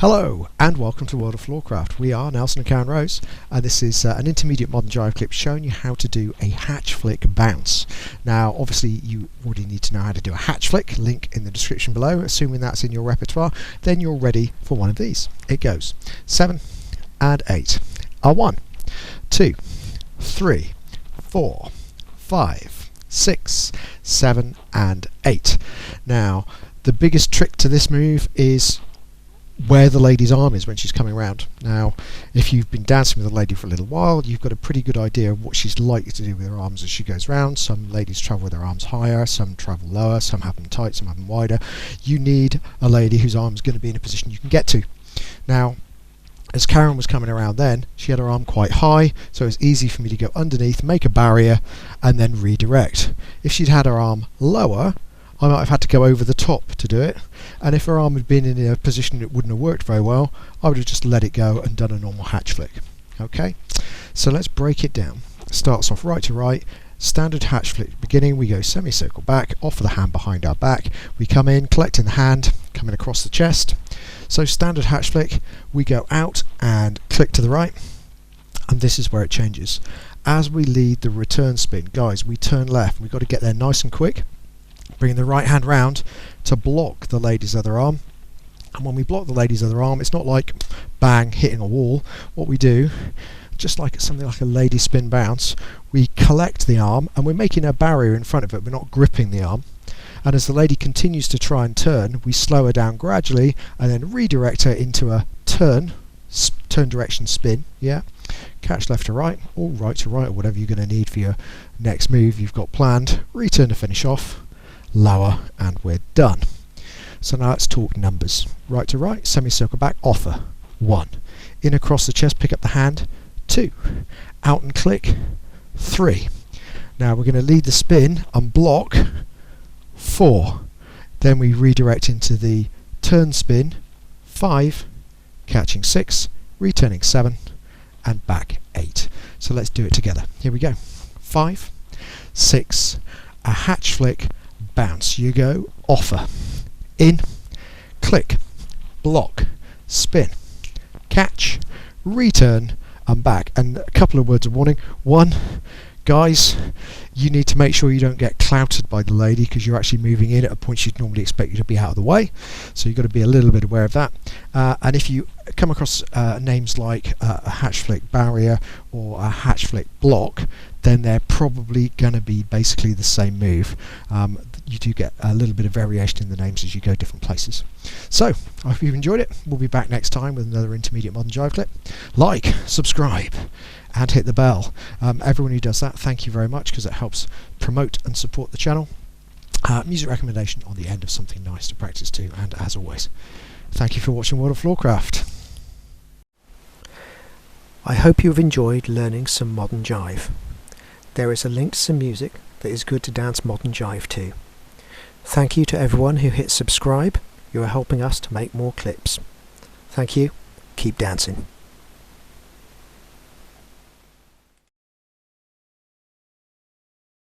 Hello and welcome to World of Floorcraft. We are Nelson and Karen Rose, and this is an intermediate modern jive clip showing you how to do a hatch flick bounce. Now obviously you already need to know how to do a hatch flick, link in the description below. Assuming that's in your repertoire, then you're ready for one of these. It goes 7 and 8 are 1, 2, 3, 4, 5, 6, 7 and 8. Now the biggest trick to this move is where the lady's arm is when she's coming around. Now if you've been dancing with a lady for a little while, you've got a pretty good idea of what she's likely to do with her arms as she goes round. Some ladies travel with their arms higher, some travel lower, some have them tight, some have them wider. You need a lady whose arm is going to be in a position you can get to. Now as Karen was coming around then, she had her arm quite high, so it was easy for me to go underneath, make a barrier and then redirect. If she'd had her arm lower, I might have had to go over the top to do it, and if her arm had been in a position that wouldn't have worked very well, I would have just let it go and done a normal hatch flick. Okay, so let's break it down. Starts off right to right, standard hatch flick beginning. We go semicircle back, offer the hand behind our back, we come in, collecting the hand, coming across the chest. So standard hatch flick, we go out and click to the right, and this is where it changes. As we lead the return spin, guys, we turn left. We've got to get there nice and quick, bringing the right hand round to block the lady's other arm. And when we block the lady's other arm, it's not like bang hitting a wall. What we do, just like something like a lady spin bounce, we collect the arm and we're making a barrier in front of it. We're not gripping the arm, and as the lady continues to try and turn, we slow her down gradually and then redirect her into a turn direction spin. Yeah, catch left to right or right to right, or whatever you're going to need for your next move you've got planned. Return to finish off, lower, and we're done. So now let's talk numbers. Right to right, semicircle back, offer 1, in across the chest, pick up the hand 2, out and click 3. Now we're going to lead the spin and block 4, then we redirect into the turn spin 5, catching 6, returning 7 and back 8. So let's do it together. Here we go. 5, 6, a hatch flick, bounce. You go, offer, in, click, block, spin, catch, return and back. And a couple of words of warning. 1, guys, you need to make sure you don't get clouted by the lady, because you're actually moving in at a point she'd normally expect you to be out of the way, so you've got to be a little bit aware of that. And if you come across names like a hatch flick barrier or a hatch flick block, then they're probably going to be basically the same move. You do get a little bit of variation in the names as you go different places. So I hope you've enjoyed it. We'll be back next time with another intermediate modern jive clip. Like, subscribe and hit the bell. Everyone who does that, thank you very much, because it helps promote and support the channel. Music recommendation on the end of something nice to practice to, and as always, thank you for watching World of Floorcraft. I hope you've enjoyed learning some modern jive. There is a link to some music that is good to dance modern jive to. Thank you to everyone who hit subscribe. You are helping us to make more clips. Thank you. Keep dancing.